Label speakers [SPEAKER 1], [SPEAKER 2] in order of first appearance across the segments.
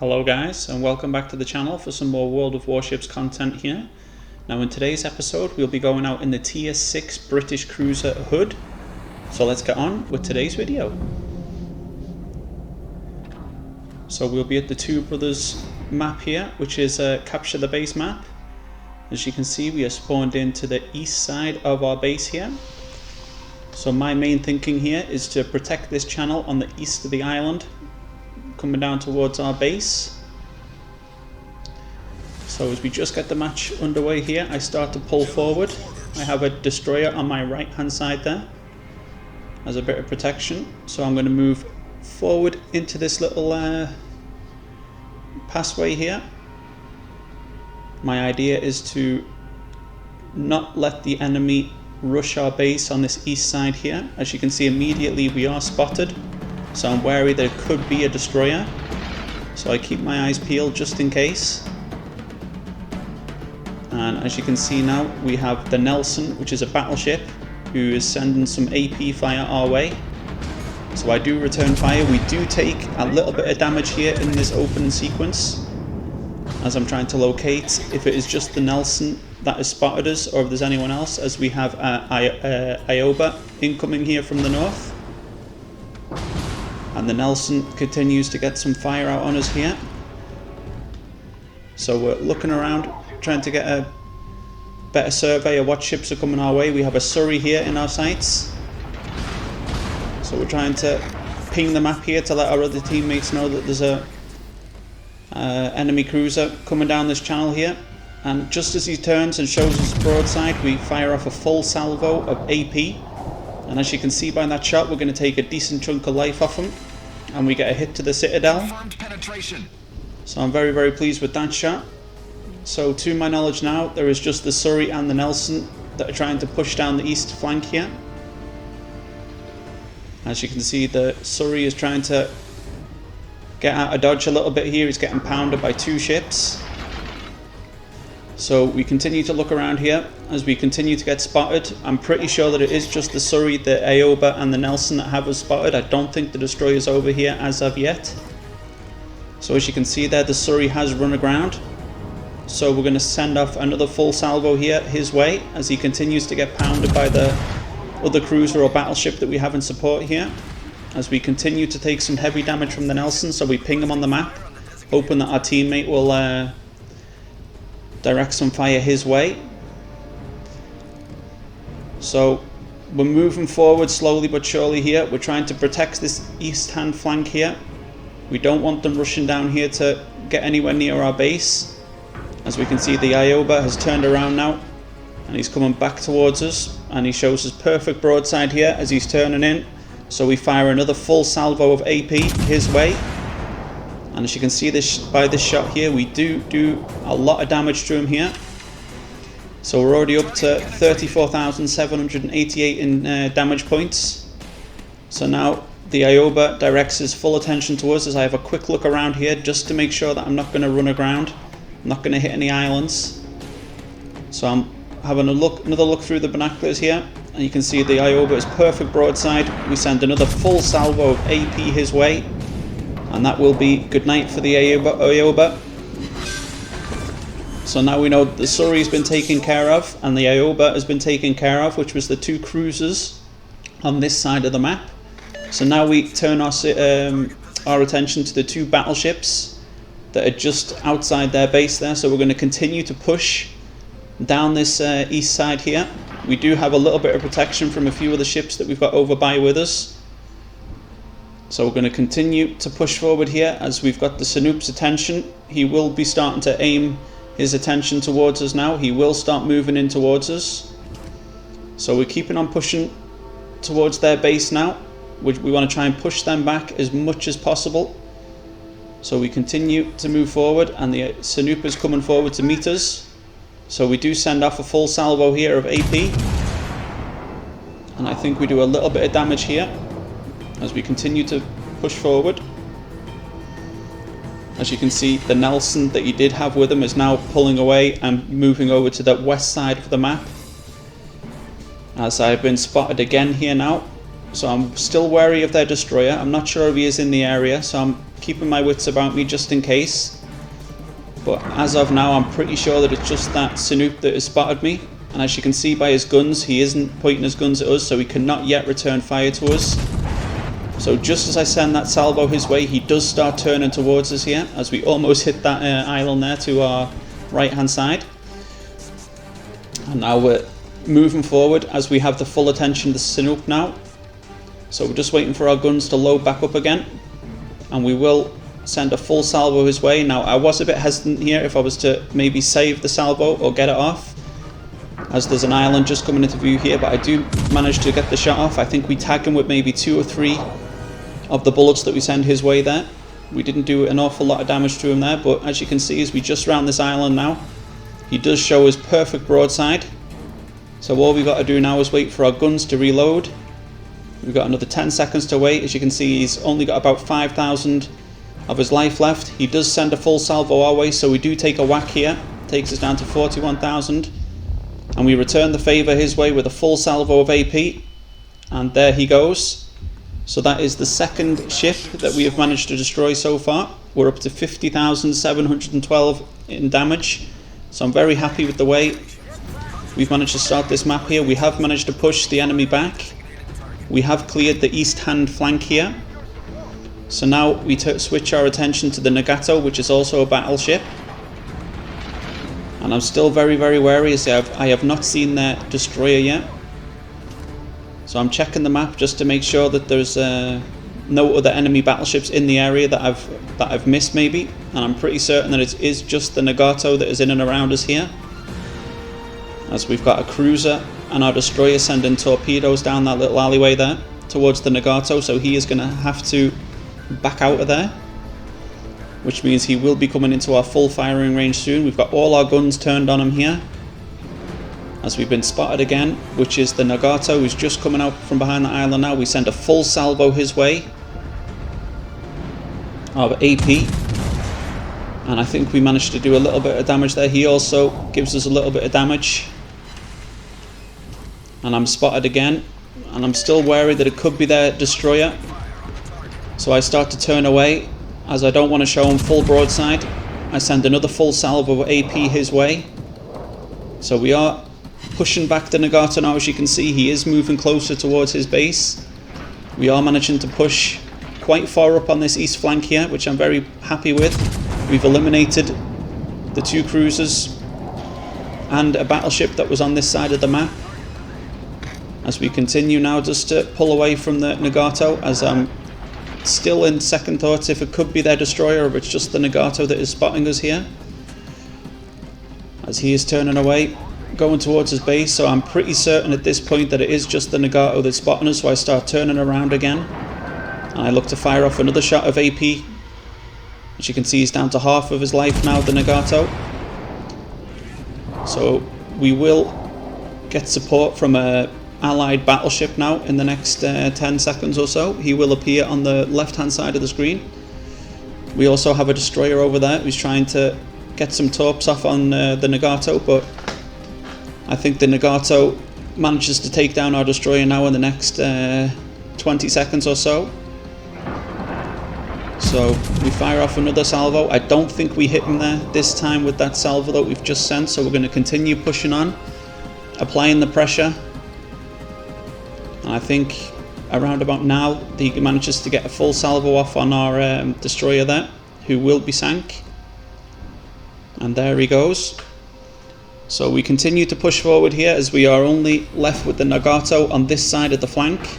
[SPEAKER 1] Hello guys, and welcome back to the channel for some more World of Warships content here. Now in today's episode we'll be going out in the Tier 6 British cruiser HOOD. So let's get on with today's video. So we'll be at the Two Brothers map here, which is a capture the base map. As you can see, we are spawned into the east side of our base here. So my main thinking here is to protect this channel on the east of the island, coming down towards our base. So as we just get the match underway here, I start to pull forward. I have a destroyer on my right hand side there as a bit of protection, so I'm going to move forward into this little passway here. My idea is to not let the enemy rush our base on this east side here. As you can see, immediately we are spotted, so I'm wary there could be a destroyer, so I keep my eyes peeled just in case. And as you can see now, we have the Nelson, which is a battleship, who is sending some AP fire our way. So I do return fire. We do take a little bit of damage here in this opening sequence, as I'm trying to locate if it is just the Nelson that has spotted us or if there's anyone else, as we have Ioba incoming here from the north. And the Nelson continues to get some fire out on us here. So we're looking around, trying to get a better survey of what ships are coming our way. We have a Surrey here in our sights. So we're trying to ping the map here to let our other teammates know that there's a enemy cruiser coming down this channel here. And just as he turns and shows us broadside, we fire off a full salvo of AP. And as you can see by that shot, we're going to take a decent chunk of life off him, and we get a hit to the Citadel. So I'm very, very pleased with that shot. So to my knowledge now, there is just the Surrey and the Nelson that are trying to push down the east flank here. As you can see, the Surrey is trying to get out of dodge a little bit here. He's getting pounded by two ships. So we continue to look around here as we continue to get spotted. I'm pretty sure that it is just the Surrey, the Ioba and the Nelson that have us spotted. I don't think the destroyer's over here as of yet. So as you can see there, the Surrey has run aground. So we're going to send off another full salvo here his way as he continues to get pounded by the other cruiser or battleship that we have in support here. As we continue to take some heavy damage from the Nelson, so we ping him on the map, hoping that our teammate will direct some fire his way. So we're moving forward slowly but surely here. We're trying to protect this east hand flank here. We don't want them rushing down here to get anywhere near our base. As we can see, the Ioba has turned around now and he's coming back towards us, and he shows us perfect broadside here as he's turning in. So we fire another full salvo of AP his way. And as you can see by this shot here, we do a lot of damage to him here. So we're already up to 34,788 in damage points. So now the Ioba directs his full attention to us as I have a quick look around here just to make sure that I'm not going to run aground. I'm not going to hit any islands. So I'm having another look through the binoculars here, and you can see the Ioba is perfect broadside. We send another full salvo of AP his way. And that will be good night for the Ioba. So now we know the Surrey has been taken care of and the Ioba has been taken care of, which was the two cruisers on this side of the map. So now we turn our attention to the two battleships that are just outside their base there. So we're going to continue to push down this east side here. We do have a little bit of protection from a few of the ships that we've got over by with us. So we're going to continue to push forward here as we've got the Sanoop's attention. He will be starting to aim his attention towards us now. He will start moving in towards us. So we're keeping on pushing towards their base now. We want to try and push them back as much as possible. So we continue to move forward, and the Sanoop is coming forward to meet us. So we do send off a full salvo here of AP. And I think we do a little bit of damage here as we continue to push forward. As you can see, the Nelson that he did have with him is now pulling away and moving over to the west side of the map, as I've been spotted again here now. So I'm still wary of their destroyer. I'm not sure if he is in the area, so I'm keeping my wits about me just in case. But as of now, I'm pretty sure that it's just that Sinoop that has spotted me. And as you can see by his guns, he isn't pointing his guns at us, so he cannot yet return fire to us. So just as I send that salvo his way, he does start turning towards us here, as we almost hit that island there to our right hand side. And now we're moving forward as we have the full attention of the Sinoop now. So we're just waiting for our guns to load back up again, and we will send a full salvo his way. Now I was a bit hesitant here if I was to maybe save the salvo or get it off, as there's an island just coming into view here, but I do manage to get the shot off. I think we tag him with maybe 2 or 3 of the bullets that we send his way there. We didn't do an awful lot of damage to him there, but as you can see, as we just round this island now, he does show his perfect broadside. So all we got to do now is wait for our guns to reload. We've got another 10 seconds to wait. As you can see, he's only got about 5,000 of his life left. He does send a full salvo our way, so we do take a whack here. Takes us down to 41,000. And we return the favour his way with a full salvo of AP. And there he goes. So that is the second ship that we have managed to destroy so far. We're up to 50,712 in damage. So I'm very happy with the way we've managed to start this map here. We have managed to push the enemy back. We have cleared the east hand flank here. So now we switch our attention to the Nagato, which is also a battleship. And I'm still very, very wary as I have not seen their destroyer yet. So I'm checking the map just to make sure that there's no other enemy battleships in the area that I've missed maybe. And I'm pretty certain that it is just the Nagato that is in and around us here, as we've got a cruiser and our destroyer sending torpedoes down that little alleyway there towards the Nagato, so he is going to have to back out of there, which means he will be coming into our full firing range soon. We've got all our guns turned on him here, as we've been spotted again, which is the Nagato, who's just coming out from behind the island now. We send a full salvo his way of AP, and I think we managed to do a little bit of damage there. He also gives us a little bit of damage, and I'm spotted again, and I'm still wary that it could be their destroyer. So I start to turn away, as I don't want to show him full broadside. I send another full salvo of AP his way. So we are pushing back the Nagato now. As you can see, he is moving closer towards his base. We are managing to push quite far up on this east flank here, which I'm very happy with. We've eliminated the 2 cruisers and a battleship that was on this side of the map. As we continue now just to pull away from the Nagato, as I'm still in second thoughts if it could be their destroyer or if it's just the Nagato that is spotting us here, as he is turning away, going towards his base. So I'm pretty certain at this point that it is just the Nagato that's spotting us, so I start turning around again and I look to fire off another shot of AP. As you can see, he's down to half of his life now, the Nagato. So we will get support from a allied battleship now in the next 10 seconds or so. He will appear on the left hand side of the screen. We also have a destroyer over there who's trying to get some torps off on the Nagato, but I think the Nagato manages to take down our destroyer now in the next 20 seconds or so. So we fire off another salvo. I don't think we hit him there this time with that salvo that we've just sent, so we're going to continue pushing on, applying the pressure. And I think around about now he manages to get a full salvo off on our destroyer there, who will be sank. And there he goes. So we continue to push forward here, as we are only left with the Nagato on this side of the flank.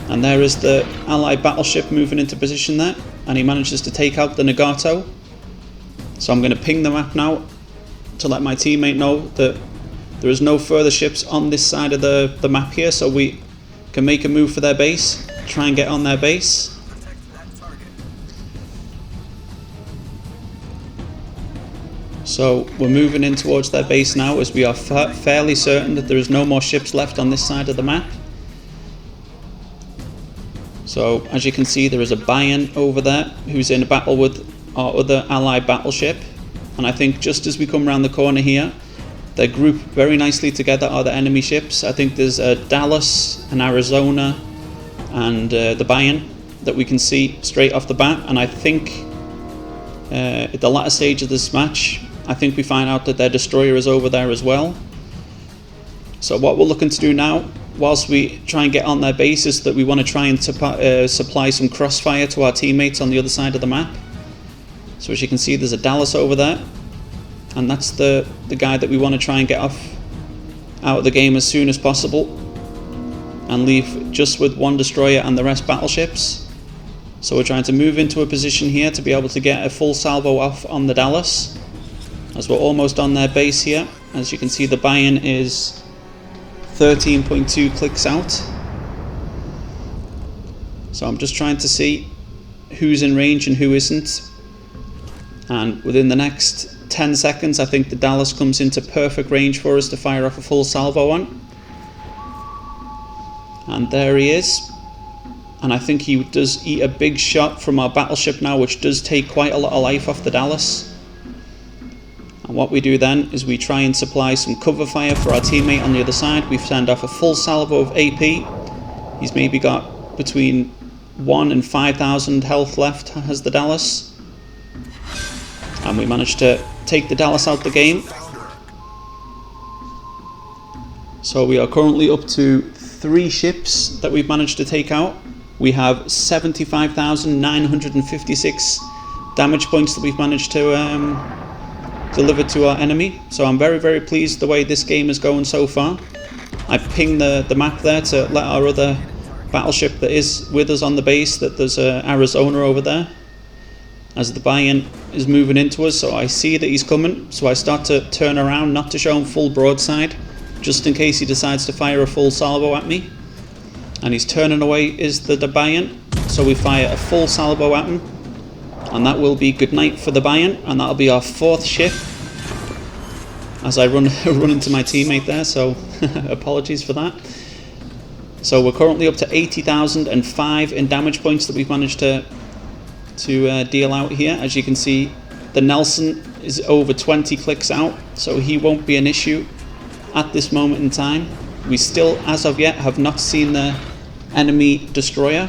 [SPEAKER 1] And there is the allied battleship moving into position there, and he manages to take out the Nagato. So I'm going to ping the map now to let my teammate know that there is no further ships on this side of the map here, so we can make a move for their base, try and get on their base. So we're moving in towards their base now, as we are fairly certain that there is no more ships left on this side of the map. So as you can see, there is a Bayan over there who's in a battle with our other allied battleship, and I think just as we come around the corner here, they're grouped very nicely together are the enemy ships. I think there's a Dallas, an Arizona, and the Bayan. that we can see straight off the bat, and I think at the latter stage of this match, I think we find out that their destroyer is over there as well. So what we're looking to do now, whilst we try and get on their base, is that we want to try and supply some crossfire to our teammates on the other side of the map. So as you can see, there's a Dallas over there, and that's the guy that we want to try and get out of the game as soon as possible, and leave just with one destroyer and the rest battleships. So we're trying to move into a position here to be able to get a full salvo off on the Dallas, as we're almost on their base here. As you can see, the buy-in is 13.2 clicks out. So I'm just trying to see who's in range and who isn't, and within the next 10 seconds I think the Dallas comes into perfect range for us to fire off a full salvo on. And there he is, and I think he does eat a big shot from our battleship now, which does take quite a lot of life off the Dallas. And what we do then is we try and supply some cover fire for our teammate on the other side. We send off a full salvo of AP. He's maybe got between 1 and 5,000 health left, has the Dallas. And we managed to take the Dallas out the game. So we are currently up to 3 ships that we've managed to take out. We have 75,956 damage points that we've managed to deliver to our enemy. So I'm very, very pleased the way this game is going so far. I pinged the map there to let our other battleship that is with us on the base that there's Arizona over there, as the buy-in is moving into us. So I see that he's coming, so I start to turn around, not to show him full broadside, just in case he decides to fire a full salvo at me. And he's turning away is the buy-in, so we fire a full salvo at him, and that will be good night for the buy-in, and that'll be our 4th ship. As I run into my teammate there, so apologies for that. So we're currently up to 80,005 in damage points that we've managed to deal out here. As you can see, the Nelson is over 20 clicks out, so he won't be an issue at this moment in time. We still, as of yet, have not seen the enemy destroyer,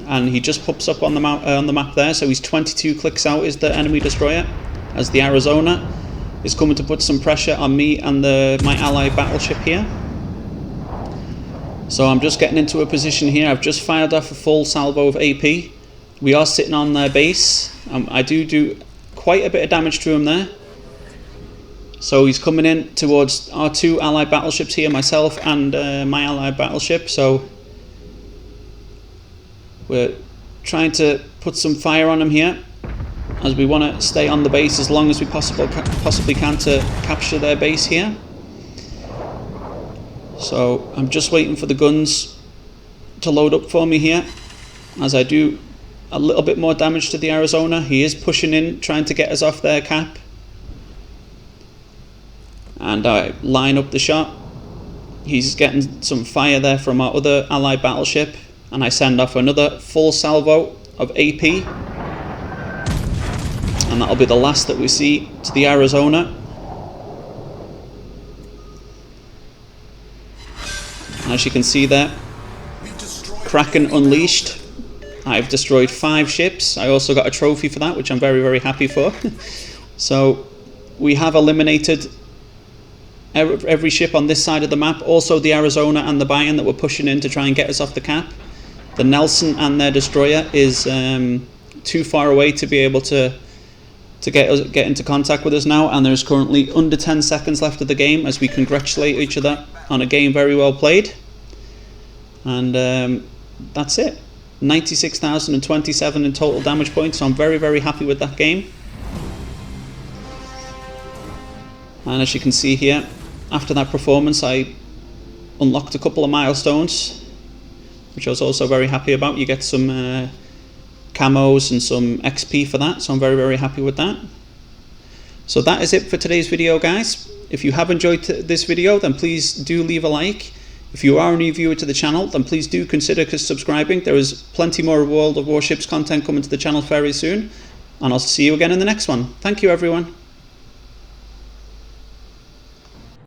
[SPEAKER 1] and he just pops up on the map there. So he's 22 clicks out is the enemy destroyer, as the Arizona is coming to put some pressure on me and my allied battleship here. So I'm just getting into a position here. I've just fired off a full salvo of AP. We are sitting on their base. I do quite a bit of damage to him there. So he's coming in towards our 2 allied battleships here, myself and my allied battleship. So we're trying to put some fire on him here, as we want to stay on the base as long as we possibly can to capture their base here. So I'm just waiting for the guns to load up for me here, as I do a little bit more damage to the Arizona. He is pushing in, trying to get us off their cap. And I line up the shot. He's getting some fire there from our other allied battleship, and I send off another full salvo of AP. And that'll be the last that we see to the Arizona. As you can see there, KRAKEN unleashed. I've destroyed 5 ships. I also got a trophy for that, which I'm very, very happy for. So we have eliminated every ship on this side of the map. Also the Arizona and the buy-in that were pushing in to try and get us off the cap. The Nelson and their destroyer is too far away to be able to get into contact with us now, and there's currently under 10 seconds left of the game, as we congratulate each other on a game very well played. And that's it. 96,027 in total damage points, so I'm very, very happy with that game. And as you can see here, after that performance I unlocked a couple of milestones, which I was also very happy about. You get some camos and some XP for that, so I'm very, very happy with that. So that is it for today's video, guys. If you have enjoyed this video, then please do leave a like. If you are a new viewer to the channel, then please do consider subscribing. There is plenty more World of Warships content coming to the channel very soon, and I'll see you again in the next one. Thank you, everyone.